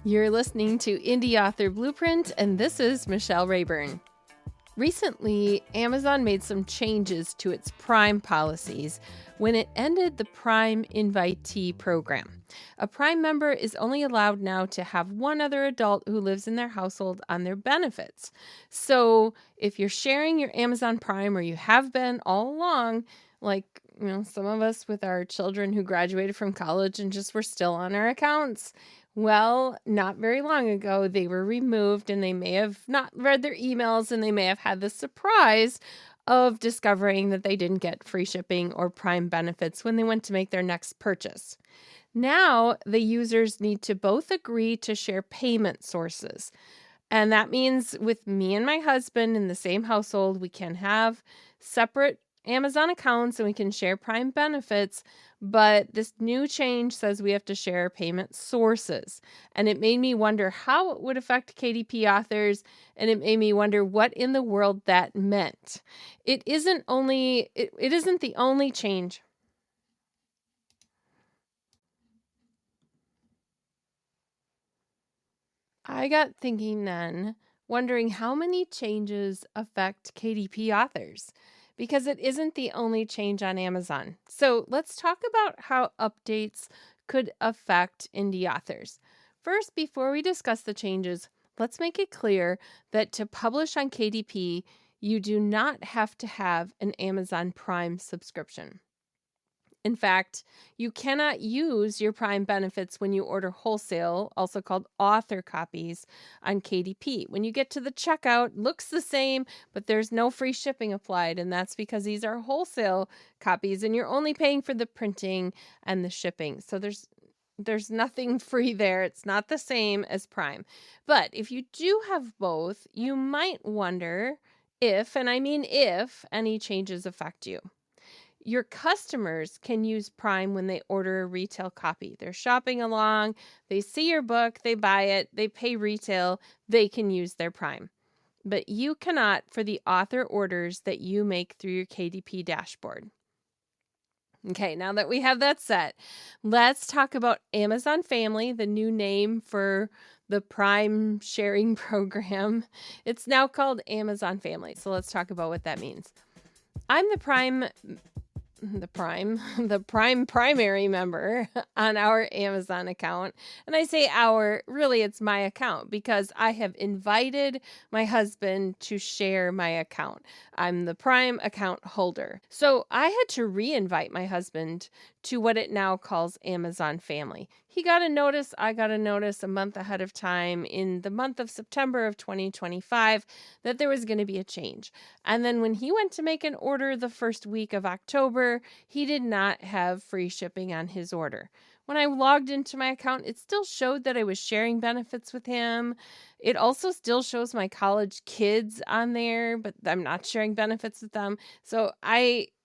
You're listening to Indie Author Blueprint, and this is Michelle Rayburn. Recently, Amazon made some changes to its Prime policies when it ended the Prime Invitee program. A Prime member is only allowed now to have one other adult who lives in their household on their benefits. So if you're sharing your Amazon Prime, or you have been all along, like some of us with our children who graduated from college and just were still on our accounts, well, not very long ago, they were removed, and they may have not read their emails, and they may have had the surprise of discovering that they didn't get free shipping or Prime benefits when they went to make their next purchase. Now, the users need to both agree to share payment sources. And that means with me and my husband in the same household, we can have separate Amazon accounts and we can share Prime benefits, but this new change says we have to share payment sources. And it made me wonder how it would affect KDP authors, and it made me wonder what in the world that meant. It isn't the only change. I got thinking then, wondering how many changes affect KDP authors, because it isn't the only change on Amazon. So let's talk about how updates could affect indie authors. First, before we discuss the changes, let's make it clear that to publish on KDP, you do not have to have an Amazon Prime subscription. In fact, you cannot use your Prime benefits when you order wholesale, also called author copies, on KDP. When you get to the checkout, it looks the same, but there's no free shipping applied, and that's because these are wholesale copies, and you're only paying for the printing and the shipping. So there's nothing free there. It's not the same as Prime. But if you do have both, you might wonder if, and I mean if, any changes affect you. Your customers can use Prime when they order a retail copy. They're shopping along, they see your book, they buy it, they pay retail, they can use their Prime. But you cannot for the author orders that you make through your KDP dashboard. Okay, now that we have that set, let's talk about Amazon Family, the new name for the Prime sharing program. It's now called Amazon Family. So let's talk about what that means. I'm the Prime primary member on our Amazon account. And I say our, really it's my account, because I have invited my husband to share my account. I'm the Prime account holder. So I had to re-invite my husband to what it now calls Amazon Family. He got a notice, I got a notice a month ahead of time in the month of September of 2025 that there was going to be a change. And then when he went to make an order the first week of October, he did not have free shipping on his order. When I logged into my account, it still showed that I was sharing benefits with him. It also still shows my college kids on there, but I'm not sharing benefits with them. So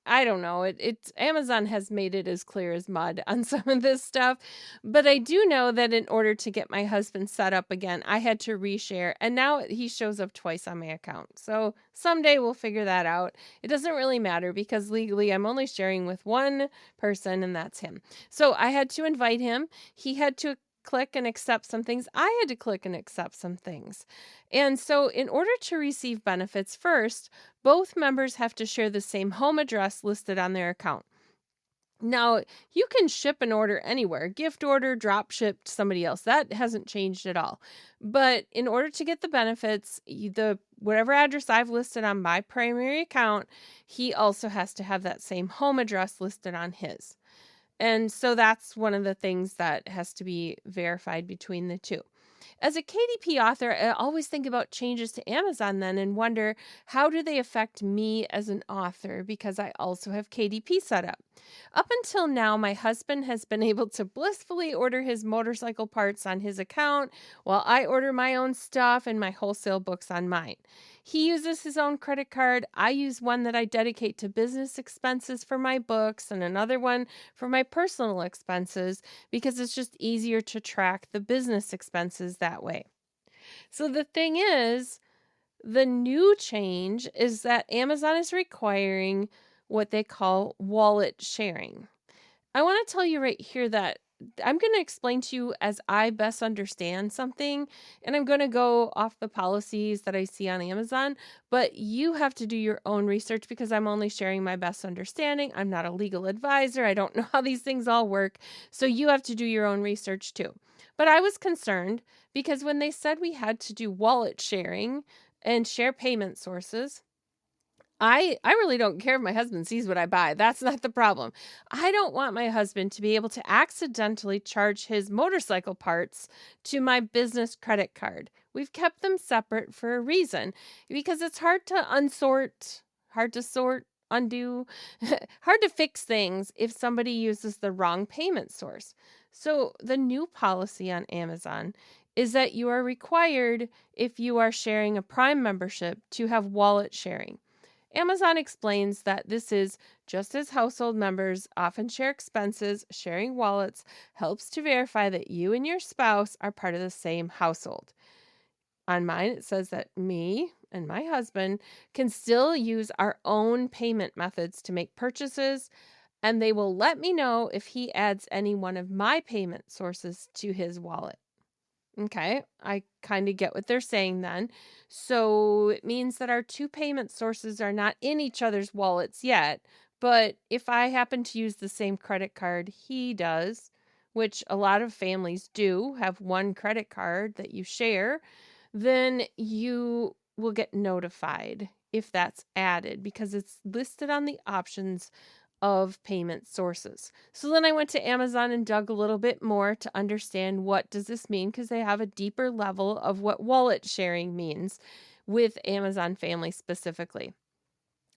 I don't know. It's Amazon has made it as clear as mud on some of this stuff. But I do know that in order to get my husband set up again, I had to reshare. And now he shows up twice on my account. So someday we'll figure that out. It doesn't really matter because legally I'm only sharing with one person, and that's him. So I had to invite him. He had to click and accept some things. I had to click and accept some things. And so in order to receive benefits, first, both members have to share the same home address listed on their account. Now, you can ship an order anywhere, gift order, drop ship to somebody else. That hasn't changed at all. But in order to get the benefits, whatever address I've listed on my primary account, he also has to have that same home address listed on his. And so that's one of the things that has to be verified between the two. As a KDP author, I always think about changes to Amazon then and wonder, how do they affect me as an author, because I also have KDP set up. Up until now, my husband has been able to blissfully order his motorcycle parts on his account while I order my own stuff and my wholesale books on mine. He uses his own credit card. I use one that I dedicate to business expenses for my books and another one for my personal expenses, because it's just easier to track the business expenses that way. So the thing is, the new change is that Amazon is requiring what they call wallet sharing. I want to tell you right here that I'm going to explain to you as I best understand something, and I'm going to go off the policies that I see on Amazon, but you have to do your own research because I'm only sharing my best understanding. I'm not a legal advisor. I don't know how these things all work. So you have to do your own research too. But I was concerned because when they said we had to do wallet sharing and share payment sources, I really don't care if my husband sees what I buy. That's not the problem. I don't want my husband to be able to accidentally charge his motorcycle parts to my business credit card. We've kept them separate for a reason because it's hard to undo, hard to fix things if somebody uses the wrong payment source. So the new policy on Amazon is that you are required, if you are sharing a Prime membership, to have wallet sharing. Amazon explains that this is just as household members often share expenses, sharing wallets helps to verify that you and your spouse are part of the same household. On mine, it says that me and my husband can still use our own payment methods to make purchases, and they will let me know if he adds any one of my payment sources to his wallet. Okay, I kind of get what they're saying then. So it means that our two payment sources are not in each other's wallets yet. But if I happen to use the same credit card he does, which a lot of families do have one credit card that you share, then you will get notified if that's added because it's listed on the options of payment sources. So then I went to Amazon and dug a little bit more to understand what does this mean, because they have a deeper level of what wallet sharing means with Amazon Family specifically.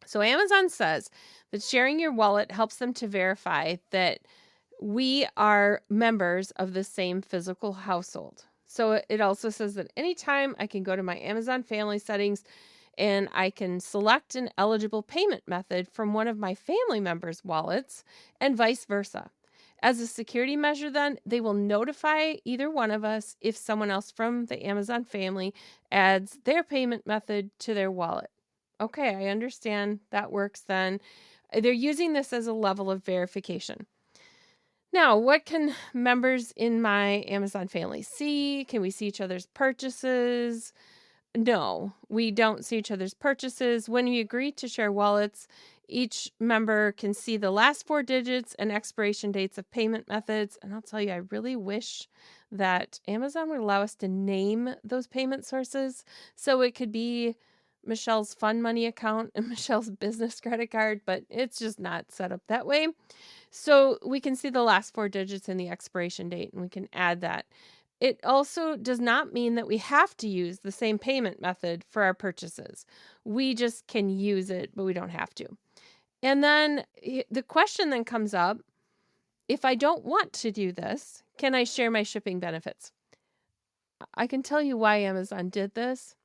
So Amazon says that sharing your wallet helps them to verify that we are members of the same physical household. So it also says that anytime I can go to my Amazon Family settings and I can select an eligible payment method from one of my family members' wallets and vice versa. As a security measure, then, they will notify either one of us if someone else from the Amazon family adds their payment method to their wallet. Okay, I understand that works then. They're using this as a level of verification. Now, what can members in my Amazon family see? Can we see each other's purchases? No, we don't see each other's purchases. When we agree to share wallets, each member can see the last four digits and expiration dates of payment methods. And I'll tell you, I really wish that Amazon would allow us to name those payment sources. So it could be Michelle's Fun Money account and Michelle's business credit card, but it's just not set up that way. So we can see the last four digits and the expiration date, and we can add that. It also does not mean that we have to use the same payment method for our purchases. We just can use it, but we don't have to. And then the question then comes up, if I don't want to do this, can I share my shipping benefits? I can tell you why Amazon did this.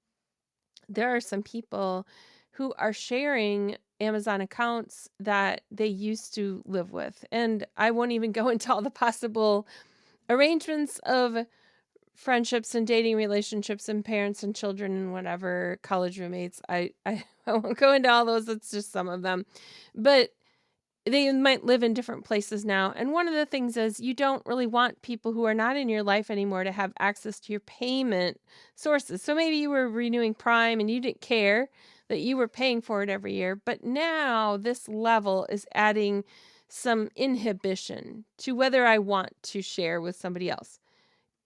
There are some people who are sharing Amazon accounts that they used to live with. And I won't even go into all the possible arrangements of friendships and dating relationships and parents and children and whatever, college roommates. I won't go into all those. It's just some of them. But they might live in different places now. And one of the things is you don't really want people who are not in your life anymore to have access to your payment sources. So maybe you were renewing Prime and you didn't care that you were paying for it every year. But now this level is adding some inhibition to whether I want to share with somebody else.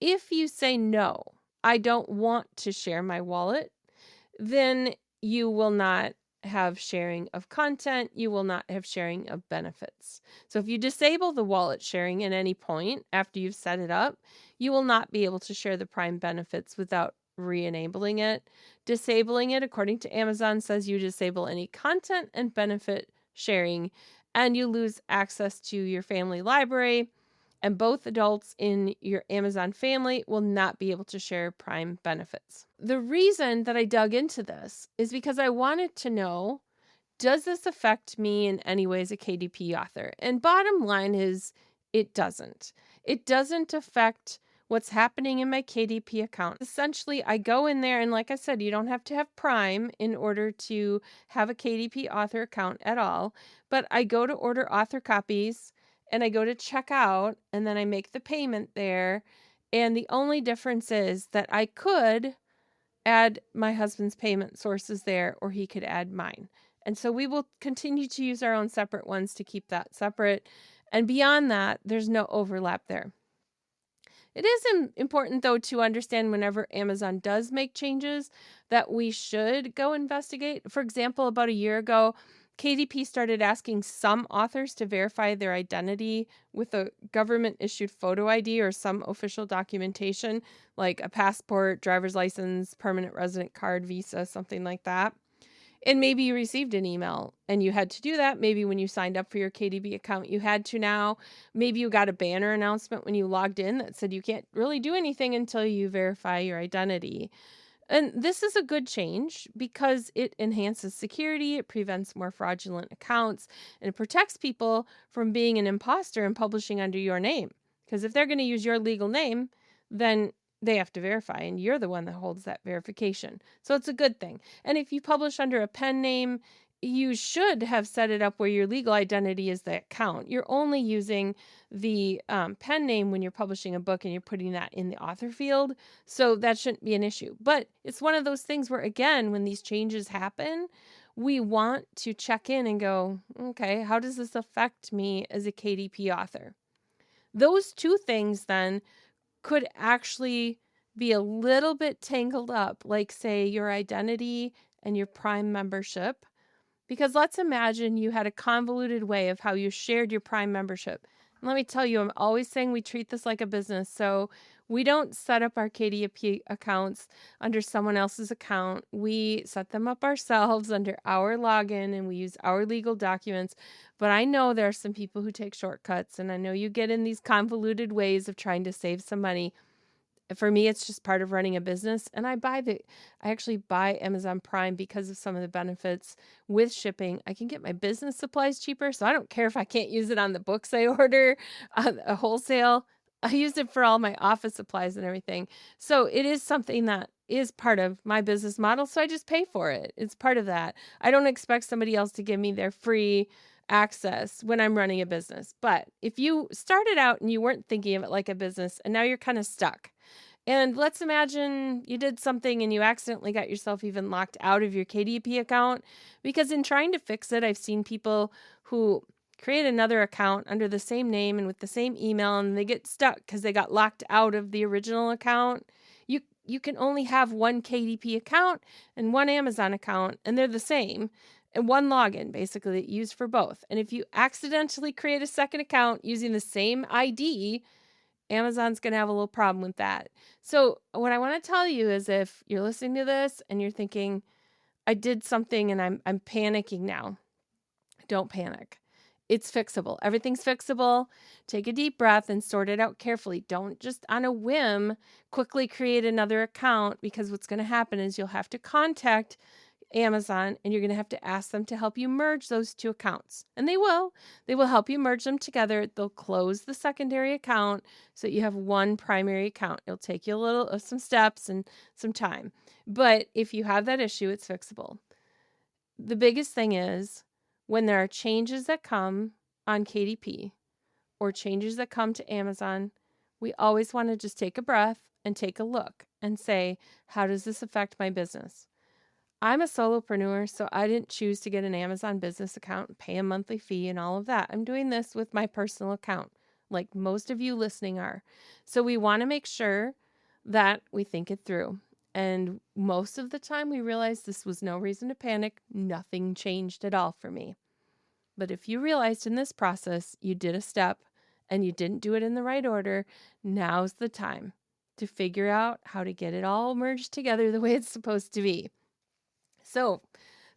If you say no, I don't want to share my wallet, then you will not have sharing of content. You will not have sharing of benefits. So if you disable the wallet sharing at any point after you've set it up, you will not be able to share the Prime benefits without re-enabling it. Disabling it, according to Amazon, says you disable any content and benefit sharing, and you lose access to your family library, and both adults in your Amazon family will not be able to share Prime benefits. The reason that I dug into this is because I wanted to know, does this affect me in any way as a KDP author? And bottom line is, it doesn't. It doesn't affect what's happening in my KDP account. Essentially, I go in there, and like I said, you don't have to have Prime in order to have a KDP author account at all, but I go to order author copies, and I go to check out, and then I make the payment there. And the only difference is that I could add my husband's payment sources there, or he could add mine. And so we will continue to use our own separate ones to keep that separate. And beyond that, there's no overlap there. It is important, though, to understand whenever Amazon does make changes that we should go investigate. For example, about a year ago, KDP started asking some authors to verify their identity with a government-issued photo ID or some official documentation, like a passport, driver's license, permanent resident card, visa, something like that. And maybe you received an email and you had to do that. Maybe when you signed up for your KDP account, you had to now. Maybe you got a banner announcement when you logged in that said you can't really do anything until you verify your identity. And this is a good change because it enhances security, it prevents more fraudulent accounts, and it protects people from being an imposter and publishing under your name. Because if they're going to use your legal name, then they have to verify, and you're the one that holds that verification. So it's a good thing. And if you publish under a pen name, you should have set it up where your legal identity is the account. You're only using the pen name when you're publishing a book and you're putting that in the author field. So that shouldn't be an issue. But it's one of those things where, again, when these changes happen, we want to check in and go, okay, how does this affect me as a KDP author? Those two things then could actually be a little bit tangled up, like, say, your identity and your Prime membership. Because let's imagine you had a convoluted way of how you shared your Prime membership. And let me tell you, I'm always saying we treat this like a business. So we don't set up our KDP accounts under someone else's account. We set them up ourselves under our login, and we use our legal documents. But I know there are some people who take shortcuts, and I know you get in these convoluted ways of trying to save some money. For me, it's just part of running a business. And I actually buy Amazon Prime because of some of the benefits with shipping. I can get my business supplies cheaper, so I don't care if I can't use it on the books I order, a wholesale. I use it for all my office supplies and everything. So it is something that is part of my business model, so I just pay for it. It's part of that. I don't expect somebody else to give me their free access when I'm running a business. But if you started out and you weren't thinking of it like a business and now you're kind of stuck, and let's imagine you did something and you accidentally got yourself even locked out of your KDP account, because in trying to fix it, I've seen people who create another account under the same name and with the same email, and they get stuck because they got locked out of the original account. You can only have one KDP account and one Amazon account, and they're the same, and one login basically that you use for both. And if you accidentally create a second account using the same ID, Amazon's going to have a little problem with that. So what I want to tell you is, if you're listening to this and you're thinking, I did something and I'm panicking now, don't panic. It's fixable. Everything's fixable. Take a deep breath and sort it out carefully. Don't just on a whim quickly create another account, because what's going to happen is you'll have to contact Amazon and you're going to have to ask them to help you merge those two accounts. And they will. They will help you merge them together. They'll close the secondary account so that you have one primary account. It'll take you some steps and some time. But if you have that issue, it's fixable. The biggest thing is, when there are changes that come on KDP or changes that come to Amazon, we always want to just take a breath and take a look and say, how does this affect my business? I'm a solopreneur, so I didn't choose to get an Amazon business account and pay a monthly fee and all of that. I'm doing this with my personal account, like most of you listening are. So we want to make sure that we think it through. And most of the time we realize this was no reason to panic. Nothing changed at all for me. But if you realized in this process you did a step and you didn't do it in the right order, now's the time to figure out how to get it all merged together the way it's supposed to be. So,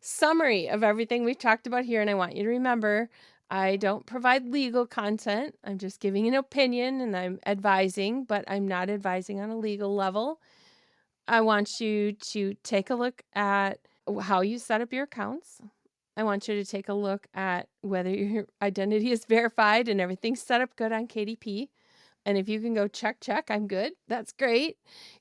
summary of everything we've talked about here, and I want you to remember, I don't provide legal content. I'm just giving an opinion and I'm advising, but I'm not advising on a legal level. I want you to take a look at how you set up your accounts. I want you to take a look at whether your identity is verified and everything's set up good on KDP. And if you can go check, I'm good, that's great.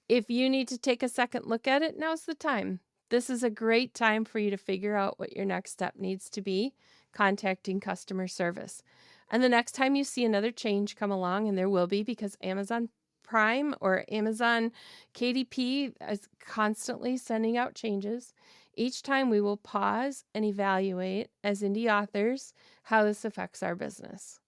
If you need to take a second look at it, now's the time. This is a great time for you to figure out what your next step needs to be, contacting customer service. And the next time you see another change come along, and there will be because Amazon Prime or Amazon KDP is constantly sending out changes. Each time we will pause and evaluate as indie authors how this affects our business.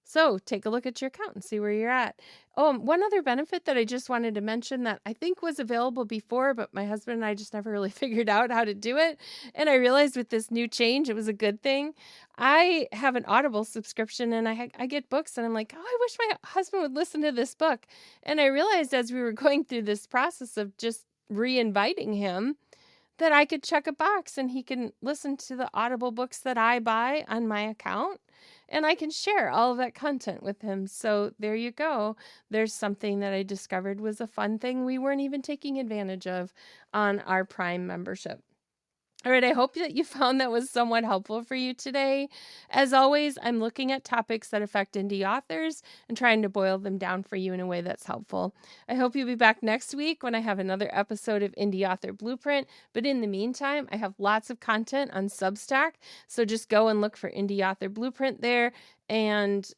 So take a look at your account and see where you're at. Oh, one other benefit that I just wanted to mention that I think was available before, but my husband and I just never really figured out how to do it. And I realized with this new change, it was a good thing. I have an Audible subscription and I get books and I'm like, oh, I wish my husband would listen to this book. And I realized as we were going through this process of just re-inviting him, that I could check a box and he can listen to the Audible books that I buy on my account and I can share all of that content with him. So there you go. There's something that I discovered was a fun thing we weren't even taking advantage of on our Prime membership. All right, I hope that you found that was somewhat helpful for you today. As always, I'm looking at topics that affect indie authors and trying to boil them down for you in a way that's helpful. I hope you'll be back next week when I have another episode of Indie Author Blueprint. But in the meantime, I have lots of content on Substack. So just go and look for Indie Author Blueprint there and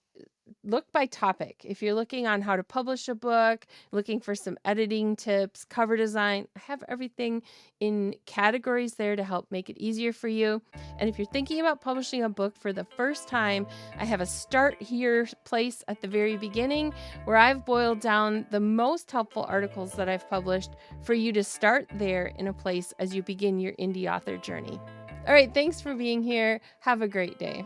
look by topic. If you're looking on how to publish a book, looking for some editing tips, cover design, I have everything in categories there to help make it easier for you. And if you're thinking about publishing a book for the first time, I have a start here place at the very beginning where I've boiled down the most helpful articles that I've published for you to start there in a place as you begin your indie author journey. All right, thanks for being here. Have a great day.